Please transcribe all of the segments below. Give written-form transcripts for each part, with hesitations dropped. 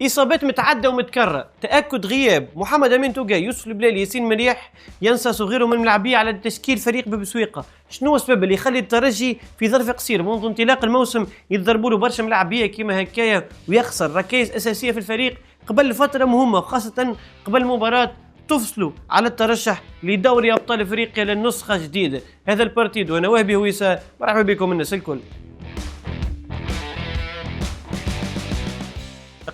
إصابات متعدة ومتكررة، تأكد غياب محمد أمين توقاي، يوسف البلالي، ياسين مريح، ينسى وغيره من الملاعبية على تشكيل فريق ببسويقة. شنو السبب اللي يخلي الترجي في ظرف قصير منذ انطلاق الموسم يضربوا له برشا ملاعبية كيما هكايا ويخسر ركائز أساسية في الفريق قبل فترة مهمة، وخاصة قبل مباراة تفصلوا على الترشح لدوري أبطال أفريقيا للنسخة جديدة. هذا البارتيد وأنا وهبي هويسة، مرحبا بكم الناس الكل.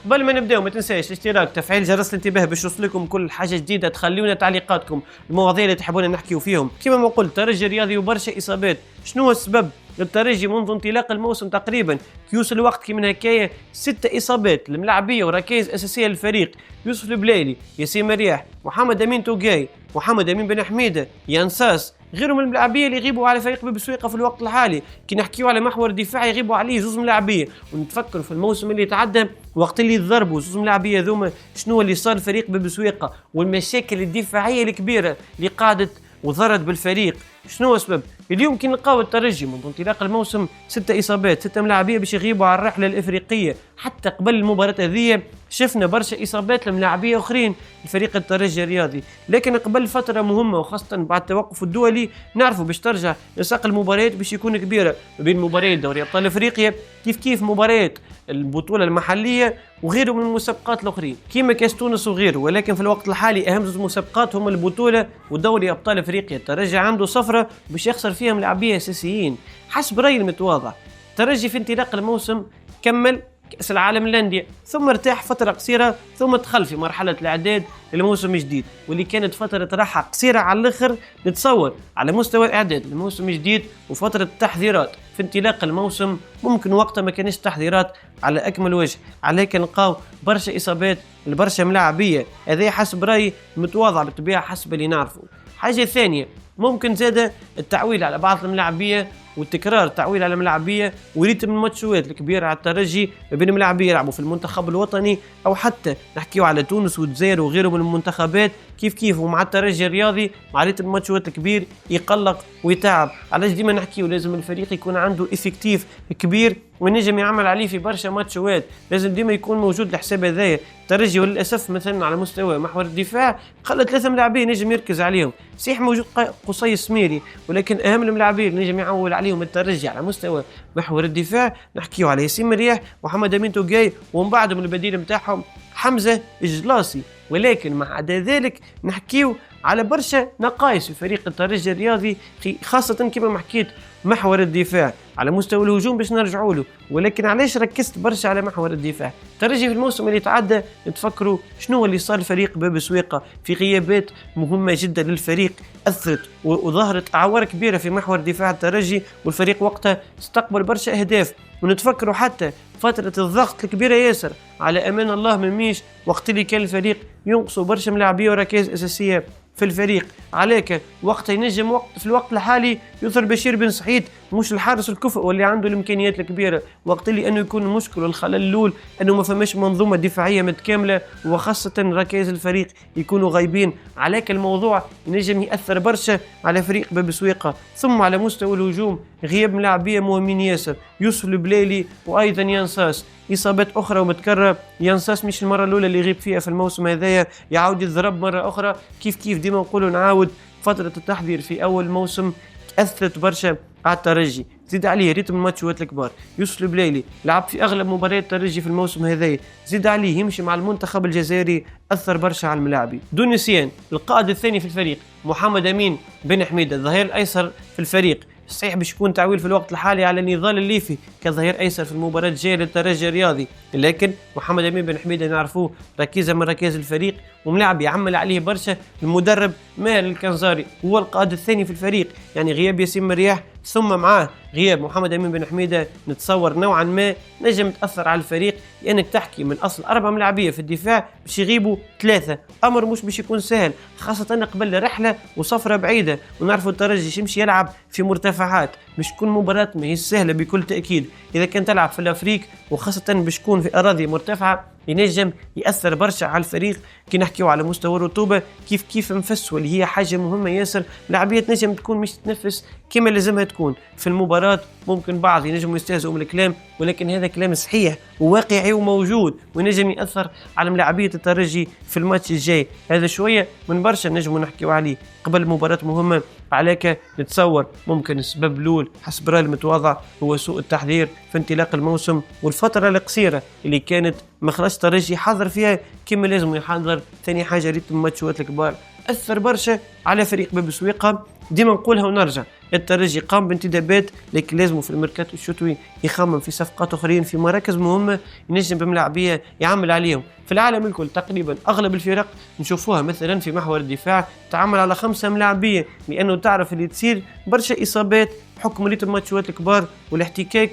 قبل ما نبداو ما تنساش الاشتراك، تفعيل جرس الانتباه باش يوصلكم كل حاجه جديده، تخليونا تعليقاتكم، المواضيع اللي تحبون نحكيو فيهم. كما ما قلت ترجي رياضي وبرشا اصابات. شنو هو السبب للترجي منذ انطلاق الموسم تقريبا كيوصل الوقت كي من هكايا 6 اصابات الملاعبيه وركائز اساسيه للفريق؟ يوسف البلالي، ياسين مريح، محمد امين توقاي، محمد امين بن حميده، ينساس، غيرهم من الملاعبيه اللي يغيبوا على فريق ببسويقه في الوقت الحالي. كي نحكيو على محور الدفاع يغيبوا عليه زوز ملاعبيه، ونتفكروا في الموسم اللي تعدى وقت اللي ضربوا زوز ملاعبيه ذوما شنو اللي صار الفريق ببسويقه والمشاكل الدفاعيه الكبيره اللي قعدت وضرت بالفريق. شنو السبب؟ اليوم كي نلقاو الترجي منذ انطلاق الموسم 6 اصابات، 6 ملاعبيه باش يغيبوا على الرحله الافريقيه. حتى قبل المباراه هذه شفنا برشا اصابات لملاعبيه اخرين لفريق الترجي الرياضي، لكن قبل فتره مهمه وخاصه بعد التوقف الدولي نعرفوا باش ترجع نساق المباريات باش يكون كبيره ما بين مباريات دوري ابطال افريقيا كيف مباريات البطوله المحليه وغيره من المسابقات الاخرين كيما كاس تونس وغيره. ولكن في الوقت الحالي اهم زوج مسابقات هم البطوله ودوري ابطال افريقيا. الترجي عنده صفره باش يخسر فيها ملاعبيه اساسيين. حسب رايي المتواضع الترجي في انطلاق الموسم كمل كأس العالم للأندية، ثم ارتاح فترة قصيرة، ثم دخل في مرحلة الإعداد للموسم الجديد، واللي كانت فترة راحة قصيرة على الآخر نتصور على مستوى الإعداد للموسم الجديد وفترة التحضيرات. في انطلاق الموسم ممكن وقتها ما كانش تحضيرات على أكمل وجه، عليك نلقاو برشا إصابات لبرشا ملاعبية. هذا حسب رأيي متواضع بالطبيعة حسب اللي نعرفه. حاجة ثانية ممكن زاد التعويل على بعض الملاعبية وتكرار التعويل على الملاعبيه وريتم الماتشات الكبيره على الترجي ما بين الملاعبيه يلعبوا في المنتخب الوطني او حتى نحكيو على تونس والجزائر وغيره من المنتخبات كيف ومع الترجي الرياضي مع ريتم الماتشات الكبير يقلق ويتعب. علاش ديما نحكيو لازم الفريق يكون عنده افكتيف كبير ونجم يعمل عليه في برشا ماتشات، لازم ديما يكون موجود الحساب هذايا. الترجي وللاسف مثلا على مستوى محور الدفاع خلى 3 ملاعبين نجم يركز عليهم، صحيح موجود قصي السميري ولكن اهم الملاعبين اللي نجم يعول عليهم الترجي على مستوى محور الدفاع نحكيو على ياسين مريح، محمد امين توقاي، ومن بعدهم البديل نتاعهم حمزه الجلاصي. ولكن مع عدا ذلك نحكيو على برشا نقائص في فريق الترجي الرياضي خاصة كما ما حكيت محور الدفاع. على مستوى الهجوم باش نرجعوا له، ولكن علاش ركزت برشا على محور الدفاع؟ الترجي في الموسم اللي تعدى نتفكروا شنو اللي صار الفريق ببسويقة في غيابات مهمة جدا للفريق أثرت وظهرت أعوار كبيرة في محور دفاع الترجي، والفريق وقتها استقبل برشا أهداف. ونتفكروا حتى فترة الضغط الكبيرة ياسر على أمان الله من ميش وقت اللي كان الفريق ينقصوا برشا ملاعبية وركائز أساسية في الفريق. عليك وقت ينجم في الوقت الحالي يظهر بشير بن سعيد مش الحارس الكفء واللي عنده الامكانيات الكبيره، وقت اللي انه يكون المشكل والخلل الاول انه ما فماش منظومه دفاعيه متكامله وخاصه ركائز الفريق يكونوا غايبين. عليك الموضوع ينجم ياثر برشا على فريق ببسويقه. ثم على مستوى الهجوم غياب ملاعبيه مهمين ياسر، يوسف البلالي وايضا ينساس. اصابات اخرى ومتكرره، ينساس مش المره الاولى اللي يغيب فيها في الموسم هذايا، يعاود يضرب مره اخرى. كيف ديما نقولوا نعاود فتره التحضير في اول موسم اثرت برشا على الترجي. زيد عليه ريتم الماتشات الكبار، يوسف البلالي لعب في اغلب مباريات الترجي في الموسم هذايا، زيد عليه يمشي مع المنتخب الجزائري اثر برشا على الملاعبي. دون نسيان القائد الثاني في الفريق محمد امين بن حميده الظهير الايسر في الفريق، صحيح باش يكون تعويل في الوقت الحالي على نضال الليفي كظهير ايسر في المباراه الجايه للترجي الرياضي، لكن محمد امين بن حميده نعرفوه ركيزه من ركائز الفريق وملاعب يعمل عليه برشا. المدرب ماهر الكنزاري هو القائد الثاني في الفريق، يعني غياب ياسين مريح ثم معاه غياب محمد امين بن حميده نتصور نوعا ما نجم تاثر على الفريق، لانك تحكي من اصل 4 ملاعبيه في الدفاع باش يغيبوا 3، امر مش باش يكون سهل خاصه قبل رحله وسفره بعيده. ونعرفوا الترجي يمشي يلعب في مرتفعات، باش تكون مباراه ما هي سهله بكل تاكيد. اذا كان تلعب في الافريق وخاصه باش تكون في اراضي مرتفعه ينجم يأثر برشا على الفريق. كي نحكيو على مستوى الرطوبة كيف نفسوا اللي هي حاجة مهمة ياسر، اللاعبية تنجم تكون مش تتنفس كما لازمها تكون في المباراة. ممكن بعض ينجموا يستهزئوا من الكلام، ولكن هذا كلام صحيح وواقعي وموجود، ونجم يأثر على ملاعبية الترجي في الماتش الجاي. هذا شوية من برشا نجموا نحكيو عليه قبل مباراة مهمة. عليك نتصور ممكن السبب الأول حسب رأيي المتواضع هو سوء التحضير في انطلاق الموسم والفترة القصيرة اللي كانت ما خلاص الترجي حضر فيها كما لازم يحضر. ثاني حاجة ريتم ماتشات الكبار أثر برشا على فريق باب سويقة. ديما نقولها ونرجع، الترجي قام بانتدابات لكن لازم في الميركاتو الشتوي يخمم في صفقات اخرين في مراكز مهمه ينجم بملاعبيه يعمل عليهم. في العالم الكل تقريبا اغلب الفرق نشوفوها مثلا في محور الدفاع تعمل على 5 ملاعبيه، لانه تعرف اللي تصير برشا اصابات بحكم ريتم ماتشات الكبار والاحتكاك،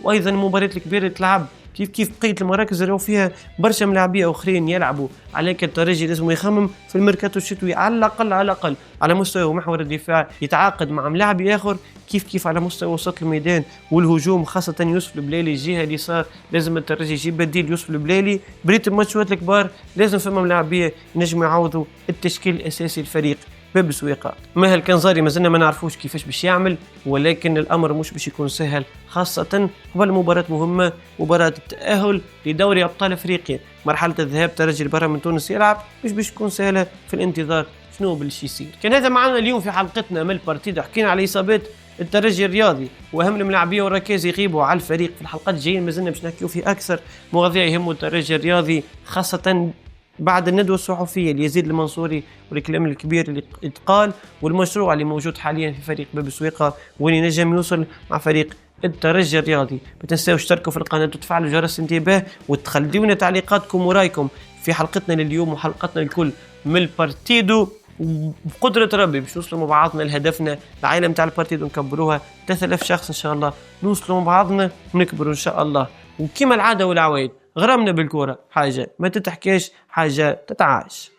وايضا المباريات الكبيره تلعب كيف بقيه المراكز راهو فيها برشا ملاعبيه اخرين يلعبوا. عليك الترجي لازم يخمم في الميركاتو الشتوي على الاقل على مستوى محور الدفاع يتعاقد مع ملاعب اخر، كيف على مستوى وسط الميدان والهجوم خاصه يوسف البلالي الجهه اليسار لازم الترجي يجيب بديل يوسف البلالي. بريتم ماتشات الكبار لازم فما ملاعبيه ينجموا يعوضوا التشكيل الاساسي الفريق باب سويقة. ماهر الكنزاري مازلنا ما نعرفوش كيفاش باش يعمل، ولكن الامر مش باش يكون سهل خاصه قبل مباراه مهمه، مباراه التاهل لدوري ابطال افريقيا. مرحله الذهاب ترجي لبرا من تونس يلعب مش باش تكون سهله في الانتظار شنو باش يصير. كان هذا معنا اليوم في حلقتنا من البارتيدا، حكينا على اصابات الترجي الرياضي واهم الملاعبيه والركائز يغيبوا على الفريق. في الحلقات الجايه مازلنا باش نحكيو في اكثر مواضيع يهموا الترجي الرياضي، خاصه بعد الندوة الصحفية ليزيد المنصوري والكلام الكبير اللي اتقال والمشروع اللي موجود حاليا في فريق باب سويقة واللي نجم يوصل مع فريق الترجي الرياضي. ما تنساوش تشتركوا في القناة وتفعلوا جرس الانتباه وتخليونا تعليقاتكم ورايكم في حلقتنا لليوم وحلقتنا الكل من البارتيدو. وبقدرة ربي باش نوصلوا مع بعضنا لهدفنا، العائلة متاع البارتيدو نكبروها 3000 شخص ان شاء الله، نوصلوا مع بعضنا ونكبروا ان شاء الله. وكما العادة والعوايد غرامنا بالكورة حاجة ما تتحكيش، حاجة تتعاش.